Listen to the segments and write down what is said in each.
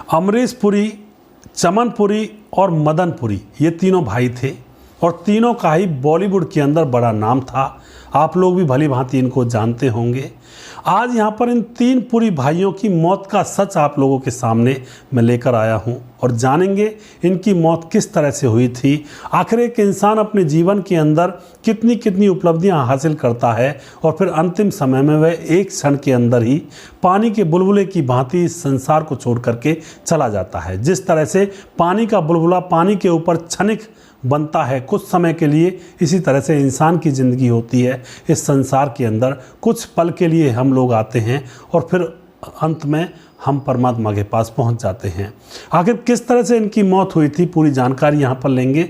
अमरीश पुरी, चमन पुरी और मदन पुरी ये तीनों भाई थे और तीनों का ही बॉलीवुड के अंदर बड़ा नाम था। आप लोग भी भली भांति इनको जानते होंगे। आज यहाँ पर इन तीन पुरी भाइयों की मौत का सच आप लोगों के सामने मैं लेकर आया हूँ और जानेंगे इनकी मौत किस तरह से हुई थी। आखिर एक इंसान अपने जीवन के अंदर कितनी कितनी उपलब्धियाँ हासिल करता है और फिर अंतिम समय में वह एक क्षण के अंदर ही पानी के बुलबुले की भांति इस संसार को छोड़ करके चला जाता है। जिस तरह से पानी का बुलबुला पानी के ऊपर क्षणिक बनता है कुछ समय के लिए, इसी तरह से इंसान की ज़िंदगी होती है। इस संसार के अंदर कुछ पल के लिए हम लोग आते हैं और फिर अंत में हम परमात्मा के पास पहुंच जाते हैं। आखिर किस तरह से इनकी मौत हुई थी पूरी जानकारी यहाँ पर लेंगे।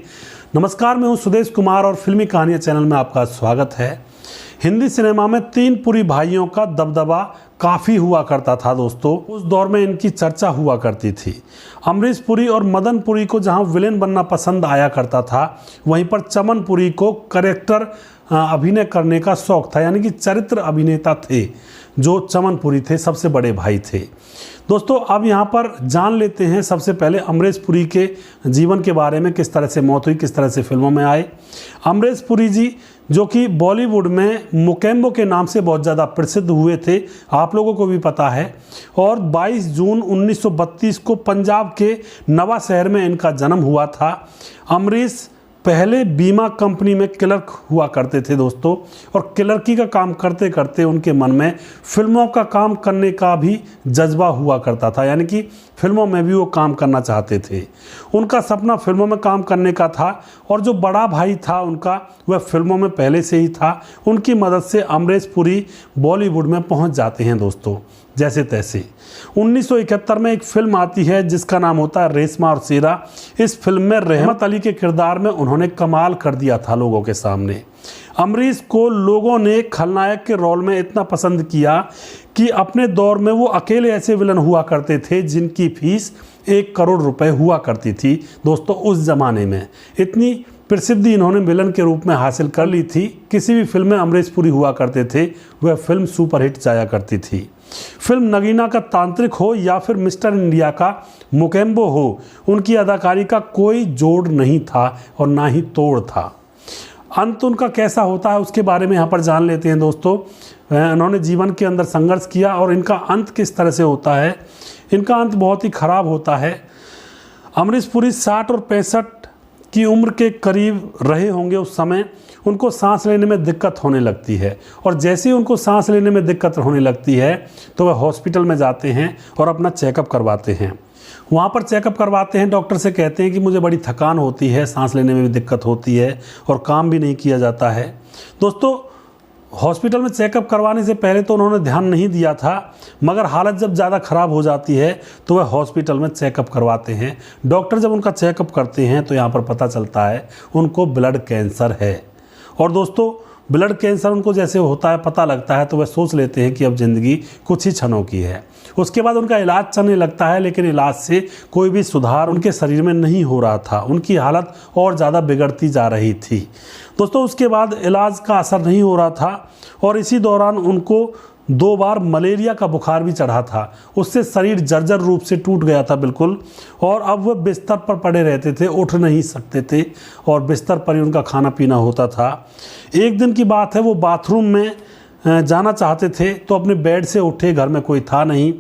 नमस्कार, मैं हूँ सुदेश कुमार और फिल्मी कहानियाँ चैनल में आपका स्वागत है। हिंदी सिनेमा में तीन पुरी भाइयों का दबदबा काफ़ी हुआ करता था दोस्तों। उस दौर में इनकी चर्चा हुआ करती थी। अमरीश पुरी और मदन पुरी को जहां विलेन बनना पसंद आया करता था, वहीं पर चमन पुरी को कैरेक्टर अभिनय करने का शौक था, यानी कि चरित्र अभिनेता थे जो चमन पुरी थे, सबसे बड़े भाई थे। दोस्तों अब यहाँ पर जान लेते हैं सबसे पहले अमरीश पुरी के जीवन के बारे में, किस तरह से मौत हुई, किस तरह से फिल्मों में आए। अमरीश पुरी जी जो कि बॉलीवुड में मुकेम्बो के नाम से बहुत ज़्यादा प्रसिद्ध हुए थे, आप लोगों को भी पता है। और 22 जून 1932 को पंजाब के नवा शहर में इनका जन्म हुआ था। अमरीश पहले बीमा कंपनी में क्लर्क हुआ करते थे दोस्तों, और क्लर्की का काम करते करते उनके मन में फिल्मों का काम करने का भी जज्बा हुआ करता था, यानी कि फिल्मों में भी वो काम करना चाहते थे। उनका सपना फिल्मों में काम करने का था और जो बड़ा भाई था उनका, वह फिल्मों में पहले से ही था। उनकी मदद से अमरीश पुरी बॉलीवुड में पहुंच जाते हैं दोस्तों जैसे तैसे। 1971 में एक फिल्म आती है जिसका नाम होता है रेशमा और शेरा। इस फिल्म में रहमत अली के किरदार में उन्होंने कमाल कर दिया था लोगों के सामने। अमरीश को लोगों ने खलनायक के रोल में इतना पसंद किया कि अपने दौर में वो अकेले ऐसे विलन हुआ करते थे जिनकी फीस 1 करोड़ रुपए हुआ करती थी दोस्तों। उस जमाने में इतनी प्रसिद्धि इन्होंने विलन के रूप में हासिल कर ली थी। किसी भी फिल्म में अमरीश पुरी हुआ करते थे, वह फिल्म सुपरहिट जाया करती थी। फिल्म नगीना का तांत्रिक हो या फिर मिस्टर इंडिया का मुकेम्बो हो, उनकी अदाकारी का कोई जोड़ नहीं था और ना ही तोड़ था। अंत उनका कैसा होता है उसके बारे में यहाँ पर जान लेते हैं दोस्तों। उन्होंने जीवन के अंदर संघर्ष किया और इनका अंत किस तरह से होता है। इनका अंत बहुत ही खराब होता है। अमरीश पुरी 60 और 65 की उम्र के करीब रहे होंगे उस समय। उनको सांस लेने में दिक्कत होने लगती है और जैसे ही उनको सांस लेने में दिक्कत होने लगती है तो वह हॉस्पिटल में जाते हैं और अपना चेकअप करवाते हैं। वहाँ पर चेकअप करवाते हैं, डॉक्टर से कहते हैं कि मुझे बड़ी थकान होती है, सांस लेने में भी दिक्कत होती है और काम भी नहीं किया जाता है। दोस्तों हॉस्पिटल में चेकअप करवाने से पहले तो उन्होंने ध्यान नहीं दिया था, मगर हालत जब ज़्यादा ख़राब हो जाती है तो वह हॉस्पिटल में चेकअप करवाते हैं। डॉक्टर जब उनका चेकअप करते हैं तो यहाँ पर पता चलता है उनको ब्लड कैंसर है। और दोस्तों ब्लड कैंसर उनको जैसे होता है, पता लगता है, तो वह सोच लेते हैं कि अब ज़िंदगी कुछ ही क्षणों की है। उसके बाद उनका इलाज चलने लगता है, लेकिन इलाज से कोई भी सुधार उनके शरीर में नहीं हो रहा था। उनकी हालत और ज़्यादा बिगड़ती जा रही थी दोस्तों। उसके बाद इलाज का असर नहीं हो रहा था और इसी दौरान उनको 2 बार मलेरिया का बुखार भी चढ़ा था। उससे शरीर जर्जर रूप से टूट गया था बिल्कुल, और अब वह बिस्तर पर पड़े रहते थे, उठ नहीं सकते थे और बिस्तर पर ही उनका खाना पीना होता था। एक दिन की बात है, वो बाथरूम में जाना चाहते थे तो अपने बेड से उठे, घर में कोई था नहीं,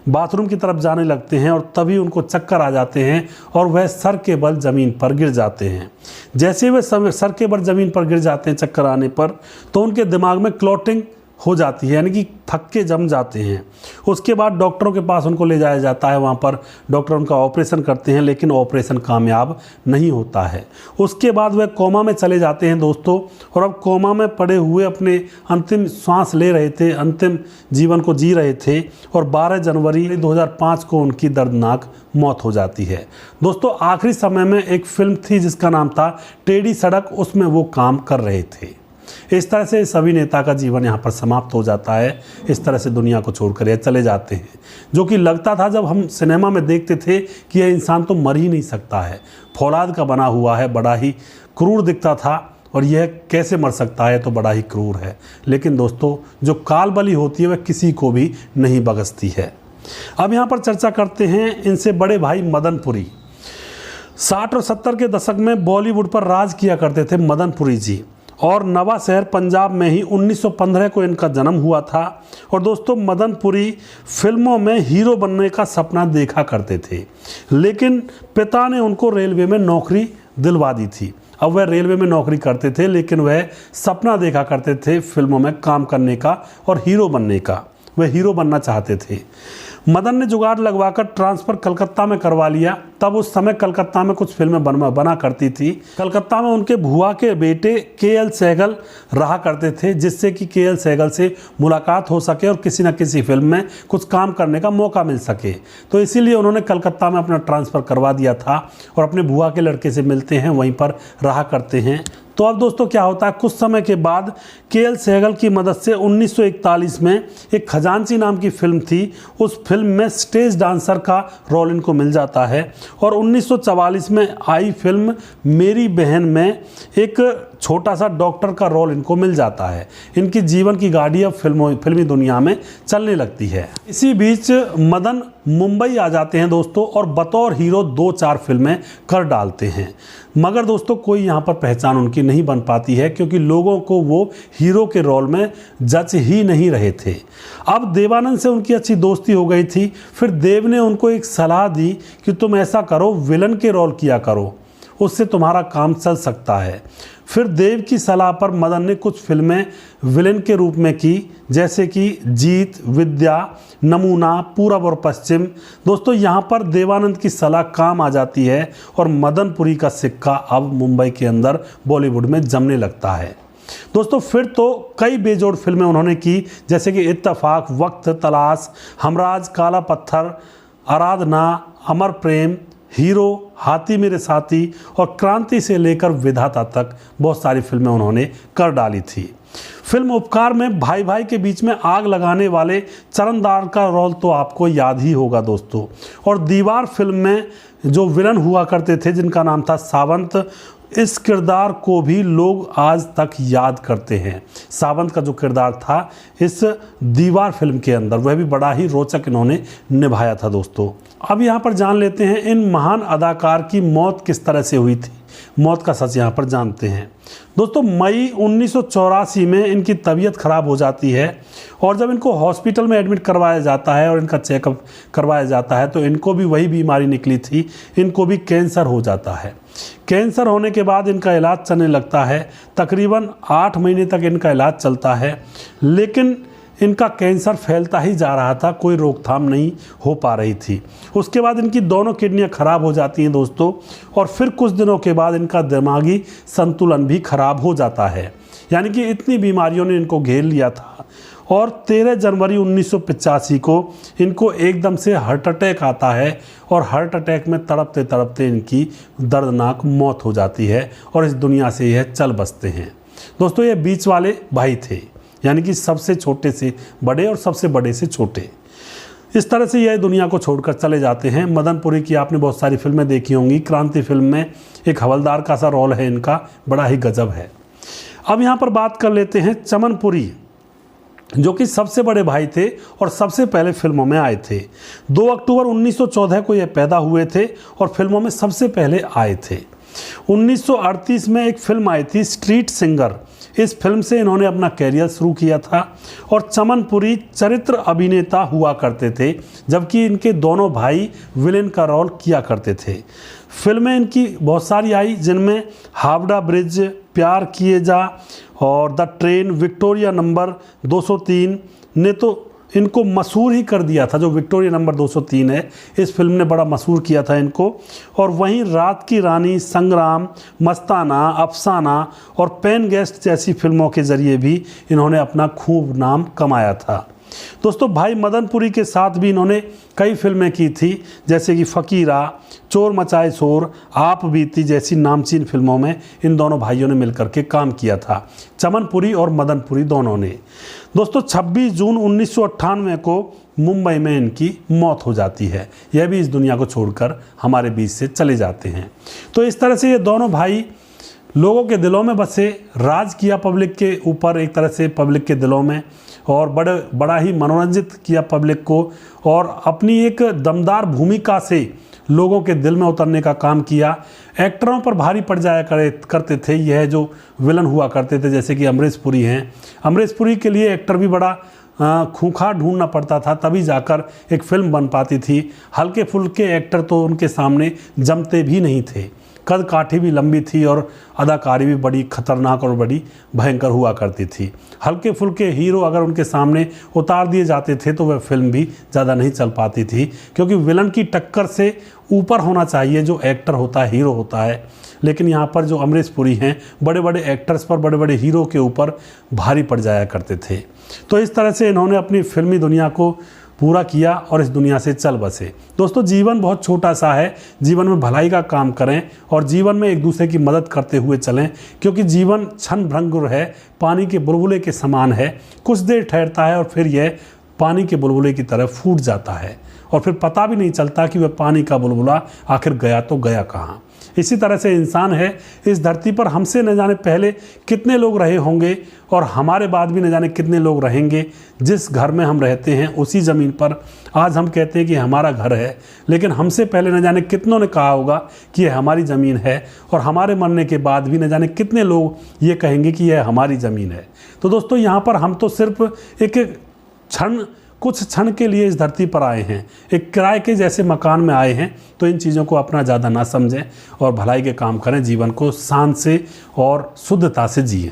बाथरूम की तरफ जाने लगते हैं और तभी उनको चक्कर आ जाते हैं और वह सर के बल ज़मीन पर गिर जाते हैं। जैसे वे सर के बल ज़मीन पर गिर जाते हैं चक्कर आने पर, तो उनके दिमाग में क्लॉटिंग हो जाती है, यानी कि थक्के जम जाते हैं। उसके बाद डॉक्टरों के पास उनको ले जाया जाता है। वहाँ पर डॉक्टर उनका ऑपरेशन करते हैं, लेकिन ऑपरेशन कामयाब नहीं होता है। उसके बाद वह कोमा में चले जाते हैं दोस्तों, और अब कोमा में पड़े हुए अपने अंतिम सांस ले रहे थे, अंतिम जीवन को जी रहे थे, और 12 जनवरी 2005 को उनकी दर्दनाक मौत हो जाती है दोस्तों। आखिरी समय में एक फिल्म थी जिसका नाम था टेढ़ी सड़क, उसमें वो काम कर रहे थे। इस तरह से इस अभिनेता का जीवन यहाँ पर समाप्त हो जाता है। इस तरह से दुनिया को छोड़कर ये चले जाते हैं, जो कि लगता था जब हम सिनेमा में देखते थे कि यह इंसान तो मर ही नहीं सकता है, फौलाद का बना हुआ है, बड़ा ही क्रूर दिखता था और यह कैसे मर सकता है, तो बड़ा ही क्रूर है। लेकिन दोस्तों जो काल बलि होती है वह किसी को भी नहीं बख्शती है। अब यहाँ पर चर्चा करते हैं इनसे बड़े भाई मदनपुरी। 60 और 70 के दशक में बॉलीवुड पर राज किया करते थे मदनपुरी जी, और नवा शहर पंजाब में ही 1915 को इनका जन्म हुआ था। और दोस्तों, मदनपुरी फिल्मों में हीरो बनने का सपना देखा करते थे, लेकिन पिता ने उनको रेलवे में नौकरी दिलवा दी थी। अब वह रेलवे में नौकरी करते थे, लेकिन वह सपना देखा करते थे फिल्मों में काम करने का और हीरो बनने का। वह हीरो बनना चाहते थे। मदन ने जुगाड़ लगवाकर ट्रांसफ़र कलकत्ता में करवा लिया। तब उस समय कलकत्ता में कुछ फिल्में बना करती थी। कलकत्ता में उनके भुआ के बेटे के.एल. सहगल रहा करते थे, जिससे कि के.एल. सहगल से मुलाकात हो सके और किसी न किसी फिल्म में कुछ काम करने का मौका मिल सके। तो इसीलिए उन्होंने कलकत्ता में अपना ट्रांसफ़र करवा दिया था और अपने भुआ के लड़के से मिलते हैं, वहीं पर रहा करते हैं। तो अब दोस्तों क्या होता है, कुछ समय के बाद के.एल. सहगल की मदद से 1941 में एक खजांची नाम की फिल्म थी, उस फिल्म में स्टेज डांसर का रोल इनको मिल जाता है। और 1944 में आई फिल्म मेरी बहन में एक छोटा सा डॉक्टर का रोल इनको मिल जाता है। इनकी जीवन की गाड़ी अब फिल्मी दुनिया में चलने लगती है। इसी बीच मदन मुंबई आ जाते हैं दोस्तों, और बतौर हीरो 2-4 फिल्में कर डालते हैं। मगर दोस्तों, कोई यहाँ पर पहचान उनकी नहीं बन पाती है, क्योंकि लोगों को वो हीरो के रोल में जच ही नहीं रहे थे। अब देवानंद से उनकी अच्छी दोस्ती हो गई थी। फिर देव ने उनको एक सलाह दी कि तुम ऐसा करो, विलन के रोल किया करो, उससे तुम्हारा काम चल सकता है। फिर देव की सलाह पर मदन ने कुछ फिल्में विलेन के रूप में की, जैसे कि जीत, विद्या, नमूना, पूरब और पश्चिम। दोस्तों, यहाँ पर देवानंद की सलाह काम आ जाती है और मदनपुरी का सिक्का अब मुंबई के अंदर बॉलीवुड में जमने लगता है। दोस्तों, फिर तो कई बेजोड़ फिल्में उन्होंने की, जैसे कि इत्तेफाक, वक्त, तलाश, हमराज, काला पत्थर, आराधना, अमर प्रेम, हीरो, हाथी मेरे साथी और क्रांति से लेकर विधाता तक बहुत सारी फिल्में उन्होंने कर डाली थी। फिल्म उपकार में भाई भाई के बीच में आग लगाने वाले चरणदार का रोल तो आपको याद ही होगा दोस्तों। और दीवार फिल्म में जो विलन हुआ करते थे, जिनका नाम था सावंत, इस किरदार को भी लोग आज तक याद करते हैं। सावंत का जो किरदार था इस दीवार फिल्म के अंदर, वह भी बड़ा ही रोचक इन्होंने निभाया था दोस्तों। अब यहाँ पर जान लेते हैं इन महान अदाकार की मौत किस तरह से हुई थी। मौत का सच यहाँ पर जानते हैं दोस्तों। मई 1984 में इनकी तबीयत खराब हो जाती है, और जब इनको हॉस्पिटल में एडमिट करवाया जाता है और इनका चेकअप करवाया जाता है, तो इनको भी वही बीमारी निकली थी, इनको भी कैंसर हो जाता है। कैंसर होने के बाद इनका इलाज चलने लगता है। तकरीबन 8 महीने तक इनका इलाज चलता है, लेकिन इनका कैंसर फैलता ही जा रहा था, कोई रोकथाम नहीं हो पा रही थी। उसके बाद इनकी दोनों किडनियां खराब हो जाती हैं दोस्तों, और फिर कुछ दिनों के बाद इनका दिमागी संतुलन भी खराब हो जाता है। यानी कि इतनी बीमारियों ने इनको घेर लिया था। और 13 जनवरी 1985 को इनको एकदम से हार्ट अटैक आता है, और हार्ट अटैक में तड़पते तड़पते इनकी दर्दनाक मौत हो जाती है, और इस दुनिया से यह चल बसते हैं। दोस्तों, ये बीच वाले भाई थे, यानी कि सबसे छोटे से बड़े और सबसे बड़े से छोटे। इस तरह से यह दुनिया को छोड़कर चले जाते हैं। मदनपुरी की आपने बहुत सारी फिल्में देखी होंगी। क्रांति फिल्म में एक हवलदार का सा रोल है इनका, बड़ा ही गजब है। अब यहाँ पर बात कर लेते हैं चमनपुरी, जो कि सबसे बड़े भाई थे और सबसे पहले फिल्मों में आए थे। 2 अक्टूबर 1914 को ये पैदा हुए थे और फिल्मों में सबसे पहले आए थे। 1938 में एक फिल्म आई थी स्ट्रीट सिंगर। इस फिल्म से इन्होंने अपना कैरियर शुरू किया था, और चमनपुरी चरित्र अभिनेता हुआ करते थे, जबकि इनके दोनों भाई विलेन का रोल किया करते थे। फिल्में इनकी बहुत सारी आई, जिनमें हावड़ा ब्रिज, प्यार किए जा और द ट्रेन, विक्टोरिया नंबर 203 ने तो इनको मशहूर ही कर दिया था। जो विक्टोरिया नंबर 203 है, इस फिल्म ने बड़ा मशहूर किया था इनको। और वहीं रात की रानी, संग्राम, मस्ताना, अफसाना और पेन गेस्ट जैसी फिल्मों के ज़रिए भी इन्होंने अपना खूब नाम कमाया था। दोस्तों, भाई मदनपुरी के साथ भी इन्होंने कई फिल्में की थी, जैसे कि फ़कीरा, चोर मचाए शोर, आप बीती जैसी नामचीन फिल्मों में इन दोनों भाइयों ने मिलकर के काम किया था, चमनपुरी और मदनपुरी दोनों ने। दोस्तों, 26 जून 1998 को मुंबई में इनकी मौत हो जाती है। यह भी इस दुनिया को छोड़कर हमारे बीच से चले जाते हैं। तो इस तरह से ये दोनों भाई लोगों के दिलों में बसे, राज किया पब्लिक के ऊपर, एक तरह से पब्लिक के दिलों में, और बड़ा ही मनोरंजित किया पब्लिक को, और अपनी एक दमदार भूमिका से लोगों के दिल में उतरने का काम किया। एक्टरों पर भारी पड़ जाया करते थे यह जो विलन हुआ करते थे, जैसे कि अमरीश पुरी हैं। अमरीश पुरी के लिए एक्टर भी बड़ा खूंखार ढूंढना पड़ता था, तभी जाकर एक फिल्म बन पाती थी। हल्के फुल्के एक्टर तो उनके सामने जमते भी नहीं थे। कद काठी भी लंबी थी और अदाकारी भी बड़ी खतरनाक और बड़ी भयंकर हुआ करती थी। हल्के फुल्के हीरो अगर उनके सामने उतार दिए जाते थे तो वह फिल्म भी ज़्यादा नहीं चल पाती थी, क्योंकि विलन की टक्कर से ऊपर होना चाहिए जो एक्टर होता है, हीरो होता है। लेकिन यहाँ पर जो अमरीश पुरी हैं, बड़े बड़े एक्टर्स पर, बड़े बड़े हीरो के ऊपर भारी पड़ जाया करते थे। तो इस तरह से इन्होंने अपनी फिल्मी दुनिया को पूरा किया और इस दुनिया से चल बसे। दोस्तों, जीवन बहुत छोटा सा है, जीवन में भलाई का काम करें और जीवन में एक दूसरे की मदद करते हुए चलें, क्योंकि जीवन क्षण भंगुर है, पानी के बुलबुले के समान है। कुछ देर ठहरता है और फिर यह पानी के बुलबुले की तरह फूट जाता है और फिर पता भी नहीं चलता कि वह पानी का बुलबुला आखिर गया तो गया कहाँ। इसी तरह से इंसान है, इस धरती पर हमसे न जाने पहले कितने लोग रहे होंगे और हमारे बाद भी न जाने कितने लोग रहेंगे। जिस घर में हम रहते हैं उसी ज़मीन पर आज हम कहते हैं कि हमारा घर है, लेकिन हमसे पहले न जाने कितनों ने कहा होगा कि यह हमारी ज़मीन है, और हमारे मरने के बाद भी न जाने कितने लोग ये कहेंगे कि यह हमारी ज़मीन है। तो दोस्तों, यहाँ पर हम तो सिर्फ कुछ क्षण के लिए इस धरती पर आए हैं, एक किराए के जैसे मकान में आए हैं। तो इन चीज़ों को अपना ज़्यादा ना समझें और भलाई के काम करें, जीवन को शान से और शुद्धता से जिएं।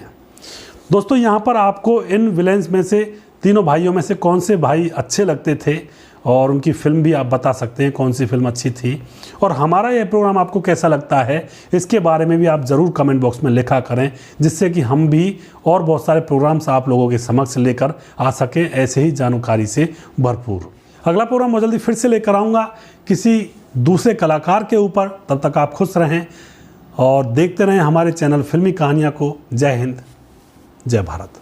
दोस्तों, यहाँ पर आपको इन विलेंस में से, तीनों भाइयों में से कौन से भाई अच्छे लगते थे और उनकी फिल्म भी आप बता सकते हैं कौन सी फिल्म अच्छी थी, और हमारा यह प्रोग्राम आपको कैसा लगता है इसके बारे में भी आप ज़रूर कमेंट बॉक्स में लिखा करें, जिससे कि हम भी और बहुत सारे प्रोग्राम्स आप लोगों के समक्ष लेकर आ सकें, ऐसे ही जानकारी से भरपूर। अगला प्रोग्राम मैं जल्दी फिर से लेकर आऊँगा किसी दूसरे कलाकार के ऊपर। तब तक आप खुश रहें और देखते रहें हमारे चैनल फिल्मी कहानियाँ को। जय हिंद, जय भारत।